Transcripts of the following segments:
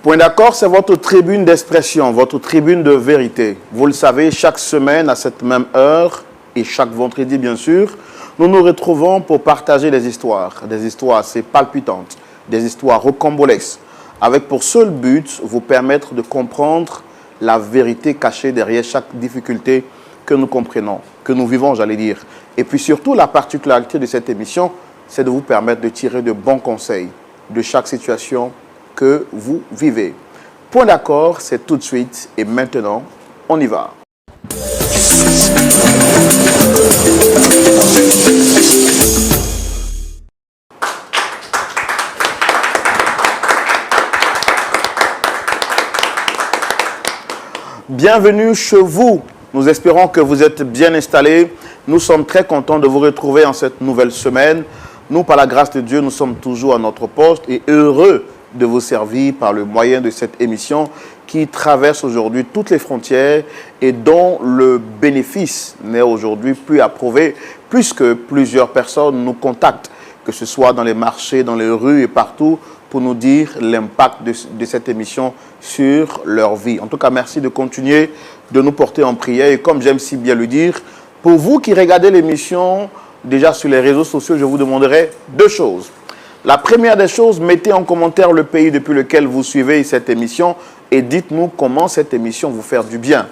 Point d'accord, c'est votre tribune d'expression, votre tribune de vérité. Vous le savez, chaque semaine à cette même heure et chaque vendredi bien sûr, nous nous retrouvons pour partager des histoires assez palpitantes, des histoires rocambolesques, avec pour seul but vous permettre de comprendre la vérité cachée derrière chaque difficulté que nous comprenons, que nous vivons, j'allais dire. Et puis surtout, la particularité de cette émission, c'est de vous permettre de tirer de bons conseils de chaque situation que vous vivez. Point d'accord, c'est tout de suite et maintenant, on y va. Bienvenue chez vous. Nous espérons que vous êtes bien installés. Nous sommes très contents de vous retrouver en cette nouvelle semaine. Nous, par la grâce de Dieu, nous sommes toujours à notre poste et heureux de vous servir par le moyen de cette émission qui traverse aujourd'hui toutes les frontières et dont le bénéfice n'est aujourd'hui plus à prouver puisque plusieurs personnes nous contactent, que ce soit dans les marchés, dans les rues et partout, pour nous dire l'impact de cette émission sur leur vie. En tout cas, merci de continuer de nous porter en prière. Et comme j'aime si bien le dire, pour vous qui regardez l'émission déjà sur les réseaux sociaux, je vous demanderai deux choses. La première des choses, mettez en commentaire le pays depuis lequel vous suivez cette émission et dites-nous comment cette émission vous fait du bien.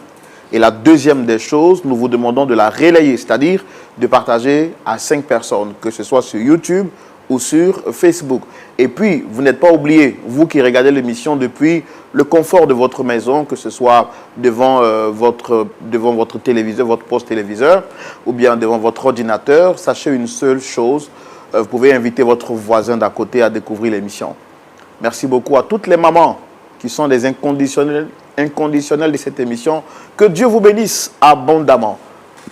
Et la deuxième des choses, nous vous demandons de la relayer, c'est-à-dire de partager à 5 personnes, que ce soit sur YouTube ou sur Facebook. Et puis, vous n'êtes pas oubliés, vous qui regardez l'émission depuis le confort de votre maison, que ce soit devant votre téléviseur, votre poste téléviseur, ou bien devant votre ordinateur, sachez une seule chose, vous pouvez inviter votre voisin d'à côté à découvrir l'émission. Merci beaucoup à toutes les mamans qui sont des inconditionnels de cette émission. Que Dieu vous bénisse abondamment.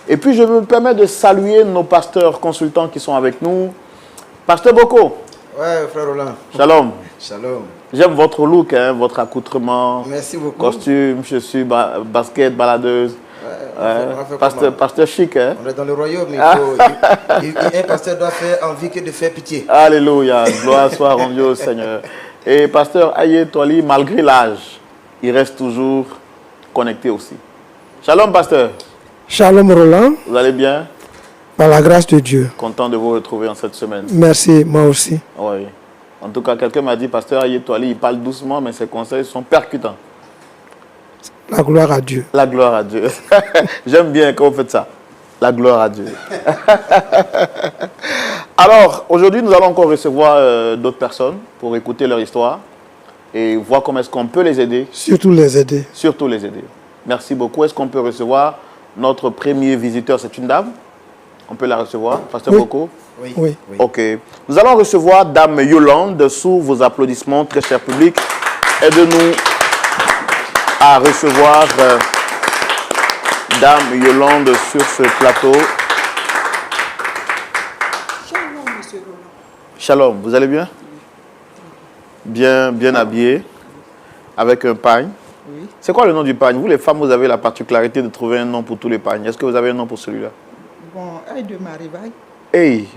Et puis, je me permets de saluer nos pasteurs consultants qui sont avec nous. Pasteur Boko. Ouais, frère Roland. Shalom. Shalom. J'aime votre look, hein, votre accoutrement. Merci beaucoup. Costume, chaussures, basket, baladeuse. Pasteur chic, hein? On est dans le royaume, un pasteur doit faire envie que de faire pitié. Alléluia, gloire soit rendue au Seigneur. Et pasteur Aye Toli, malgré l'âge, il reste toujours connecté aussi. Shalom, pasteur. Shalom, Roland. Vous allez bien? Par la grâce de Dieu. Content de vous retrouver en cette semaine. Merci, moi aussi. Oui. En tout cas, quelqu'un m'a dit, pasteur Aye Toli, il parle doucement, mais ses conseils sont percutants. La gloire à Dieu. La gloire à Dieu. J'aime bien quand vous faites ça. La gloire à Dieu. Alors, aujourd'hui, nous allons encore recevoir d'autres personnes pour écouter leur histoire et voir comment est-ce qu'on peut les aider. Surtout les aider. Surtout les aider. Merci beaucoup. Est-ce qu'on peut recevoir notre premier visiteur? C'est une dame? On peut la recevoir? Pasteur Boko? Oui. Oui. Ok. Nous allons recevoir Dame Yolande sous vos applaudissements, très cher public. Aidez-nous à recevoir Dame Yolande sur ce plateau. Shalom, monsieur Roland. Shalom, vous allez bien? Bien habillé, avec un pagne. Oui. C'est quoi le nom du pagne? Vous, les femmes, vous avez la particularité de trouver un nom pour tous les pagnes. Est-ce que vous avez un nom pour celui-là? Bon, aide de Marivaille. Hey!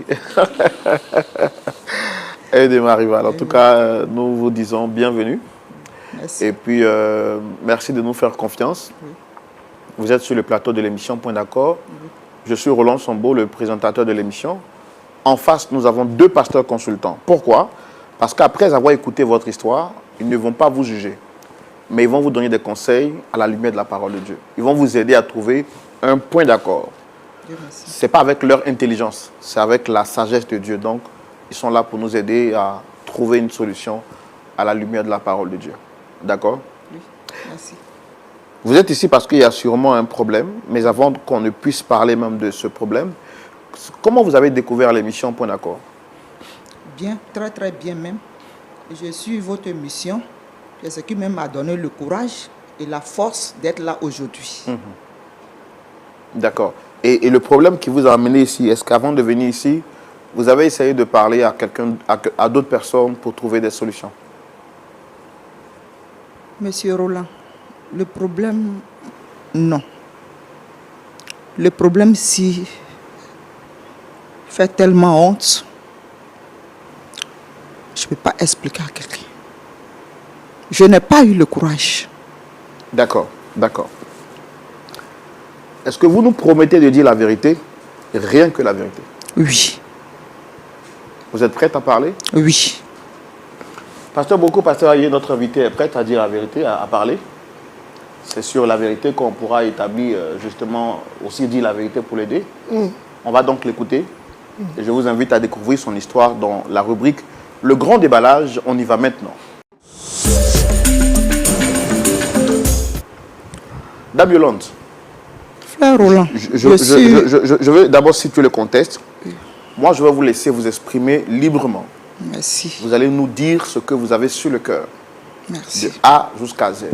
Hey de Marival. En tout cas, nous vous disons bienvenue. Merci. Et puis, merci de nous faire confiance. Oui. Vous êtes sur le plateau de l'émission Point d'accord. Oui. Je suis Roland Sombo, le présentateur de l'émission. En face, nous avons 2 pasteurs consultants. Pourquoi? Parce qu'après avoir écouté votre histoire, ils ne vont pas vous juger. Mais ils vont vous donner des conseils à la lumière de la parole de Dieu. Ils vont vous aider à trouver un point d'accord. Ce n'est pas avec leur intelligence, c'est avec la sagesse de Dieu. Donc, ils sont là pour nous aider à trouver une solution à la lumière de la parole de Dieu. D'accord? Oui, merci. Vous êtes ici parce qu'il y a sûrement un problème, mais avant qu'on ne puisse parler même de ce problème, comment vous avez découvert l'émission Point d'accord? Bien, très très bien même. Je suis votre mission. C'est ce qui même m'a donné le courage et la force d'être là aujourd'hui. D'accord. Et le problème qui vous a amené ici, est-ce qu'avant de venir ici, vous avez essayé de parler à d'autres personnes pour trouver des solutions? Monsieur Roland, le problème, non. Le problème, si fait tellement honte, je ne peux pas expliquer à quelqu'un. Je n'ai pas eu le courage. D'accord, d'accord. Est-ce que vous nous promettez de dire la vérité, rien que la vérité? Oui, Vous êtes prête à parler? oui. Pasteur Aye, notre invité, est prête à dire la vérité, à parler? C'est sur la vérité qu'on pourra établir, justement, aussi dire la vérité pour l'aider. On va donc l'écouter. Et je vous invite à découvrir son histoire dans la rubrique Le grand déballage. On y va maintenant. Dame Yolande, Frère Roland, je veux d'abord situer le contexte. Moi, je vais vous laisser vous exprimer librement. Merci. Vous allez nous dire ce que vous avez sur le cœur, Merci. de A jusqu'à Z.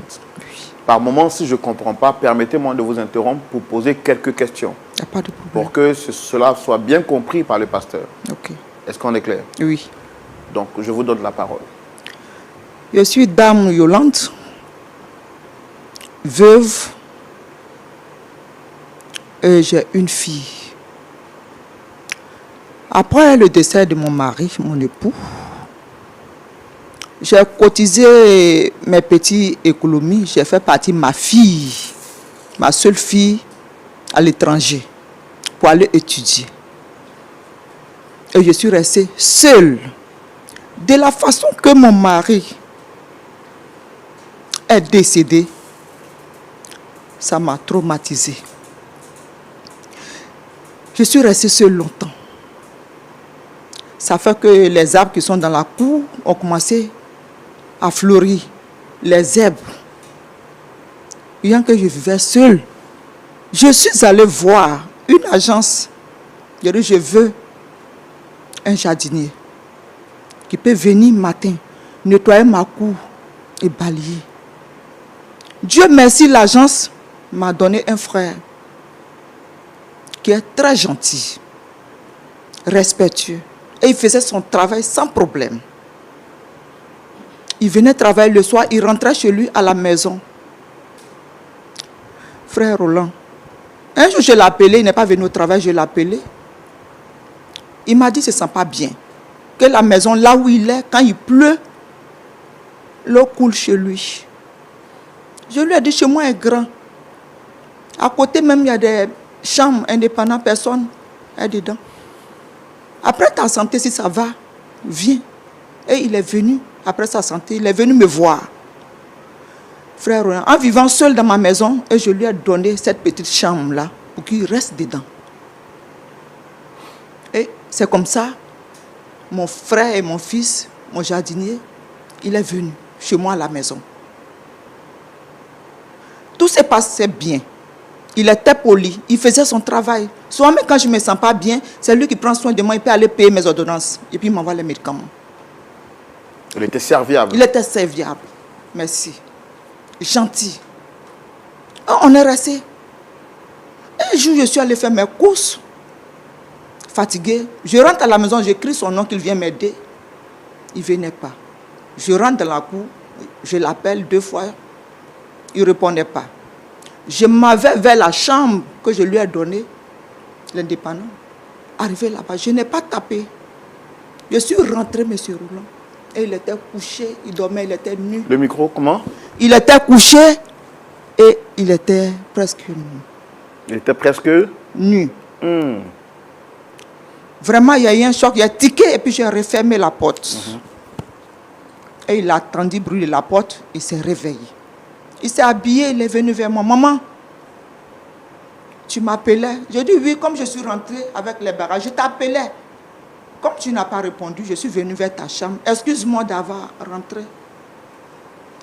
Par moment, si je ne comprends pas, permettez-moi de vous interrompre pour poser quelques questions, Il n'y a pas de problème. pour que cela soit bien compris par le pasteur. Ok. Est-ce qu'on est clair? Oui. Donc, je vous donne la parole. Je suis Dame Yolande, veuve, et j'ai une fille. Après le décès de mon mari, mon époux, j'ai cotisé mes petites économies. J'ai fait partir ma fille, ma seule fille, à l'étranger pour aller étudier. Et je suis restée seule. De la façon que mon mari est décédé, ça m'a traumatisée. Je suis restée seule longtemps. Ça fait que les arbres qui sont dans la cour ont commencé à fleurir. Les herbes. Bien que je vivais seule, je suis allée voir une agence. Je dis, je veux un jardinier qui peut venir matin, nettoyer ma cour et balayer. Dieu merci, l'agence m'a donné un frère qui est très gentil, respectueux. Et il faisait son travail sans problème. Il venait travailler le soir, il rentrait chez lui à la maison. Frère Roland, un jour je l'ai appelé, il n'est pas venu au travail, je l'ai appelé. Il m'a dit que ce ne sent pas bien. Que la maison, là où il est, quand il pleut, l'eau coule chez lui. Je lui ai dit, chez moi est grand. À côté même, il y a des chambres indépendantes, personne est dedans. Après ta santé, si ça va, viens. Et il est venu, après sa santé, il est venu me voir. Frère Roland, en vivant seul dans ma maison, et je lui ai donné cette petite chambre-là pour qu'il reste dedans. Et c'est comme ça, mon frère et mon fils, mon jardinier, il est venu chez moi à la maison. Tout s'est passé bien. Il était poli, il faisait son travail. Soit même quand je ne me sens pas bien, c'est lui qui prend soin de moi, il peut aller payer mes ordonnances. Et puis il m'envoie les médicaments. Il était serviable. Il était serviable. Merci. Gentil. On est resté. Un jour, je suis allé faire mes courses. Fatigué. Je rentre à la maison, j'écris son nom qu'il vient m'aider. Il ne venait pas. Je rentre dans la cour, je l'appelle 2 fois. Il ne répondait pas. Je m'avais vers la chambre que je lui ai donnée, l'indépendant. Arrivé là-bas, je n'ai pas tapé. Je suis rentré, M. Roland. Et il était couché, il dormait, il était nu. Le micro, comment? Il était couché et il était presque nu. Il était presque Nu. Hmm. Vraiment, il y a eu un choc, il a tiqué et puis j'ai refermé la porte. Et il a entendu brûler la porte, il s'est réveillé. Il s'est habillé, il est venu vers moi. Maman, tu m'appelais? J'ai dit oui, comme je suis rentrée avec les bagages, je t'appelais. Comme tu n'as pas répondu, je suis venu vers ta chambre. Excuse-moi d'avoir rentré.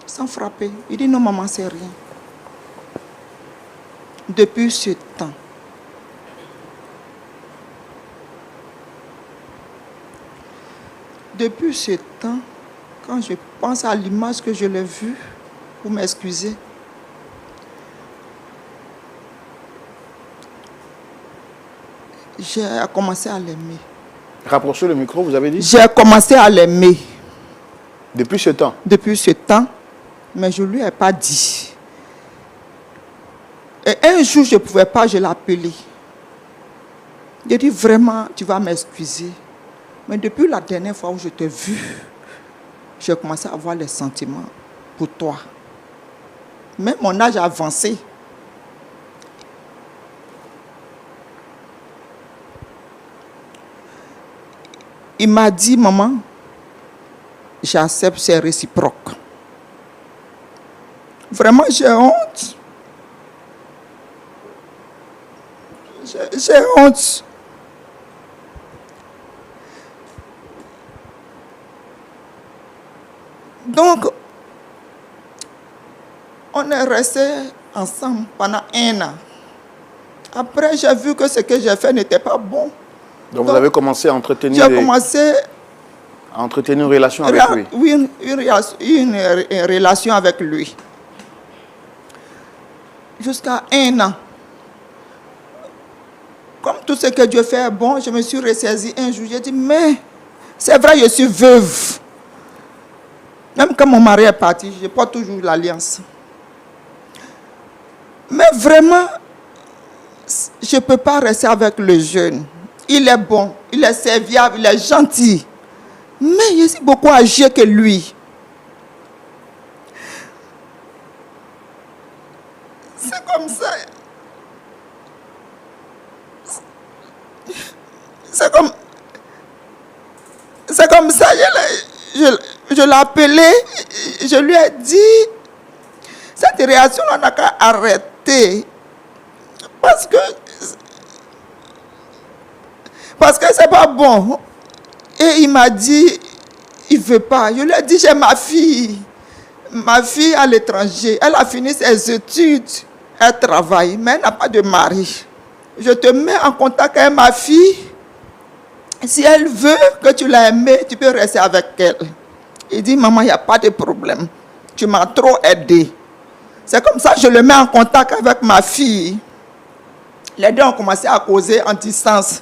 Sans frapper. Il dit non, maman, c'est rien. Depuis ce temps, quand je pense à l'image que je l'ai vue, vous m'excusez, j'ai commencé à l'aimer. Rapprochez le micro, vous avez dit? J'ai commencé à l'aimer. Depuis ce temps? Depuis ce temps, mais je ne lui ai pas dit. Et un jour, je ne pouvais pas, je l'ai appelé. J'ai dit vraiment, tu vas m'excuser. Mais depuis la dernière fois où je t'ai vu, j'ai commencé à avoir les sentiments pour toi. Mais mon âge a avancé. Il m'a dit, maman, j'accepte, c'est réciproque. Vraiment, j'ai honte. J'ai honte. Donc, on est restés ensemble pendant 1 an. Après, j'ai vu que ce que j'ai fait n'était pas bon. Donc vous avez commencé à entretenir, J'ai commencé à entretenir une relation avec lui. Oui, une relation avec lui. Jusqu'à 1 an. Comme tout ce que Dieu fait est bon, je me suis ressaisie un jour. J'ai dit, mais c'est vrai, je suis veuve. Même quand mon mari est parti, je porte toujours l'alliance. Mais vraiment, je ne peux pas rester avec le jeune. Il est bon, il est serviable, il est gentil. Mais je suis beaucoup âgé que lui. C'est comme ça. C'est comme ça. Je l'ai appelé. Je lui ai dit, cette réaction, on n'a qu'à arrêter. Parce que c'est pas bon. Et il m'a dit, il ne veut pas. Je lui ai dit, j'ai ma fille. Ma fille à l'étranger. Elle a fini ses études. Elle travaille, mais elle n'a pas de mari. Je te mets en contact avec ma fille. Si elle veut que tu l'aies aimée, tu peux rester avec elle. Il dit, maman, il n'y a pas de problème. Tu m'as trop aidé. C'est comme ça que je le mets en contact avec ma fille. Les deux ont commencé à causer en distance.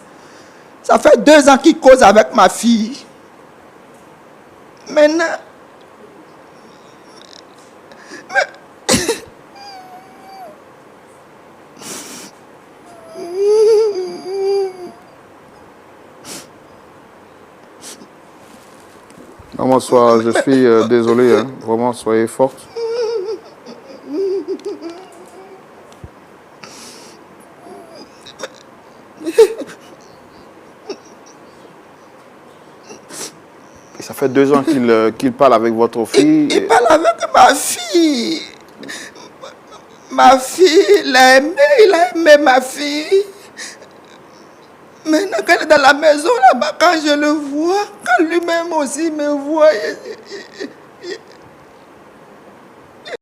Ça fait 2 ans qu'il cause avec ma fille. Maintenant, Maman, je suis désolé, hein. Vraiment, soyez forte. Et ça fait 2 ans qu'il parle avec votre fille. Il parle avec ma fille. Ma fille, il a aimé ma fille. Maintenant, quand elle est dans la maison là-bas, quand je le vois, quand lui-même aussi me voit,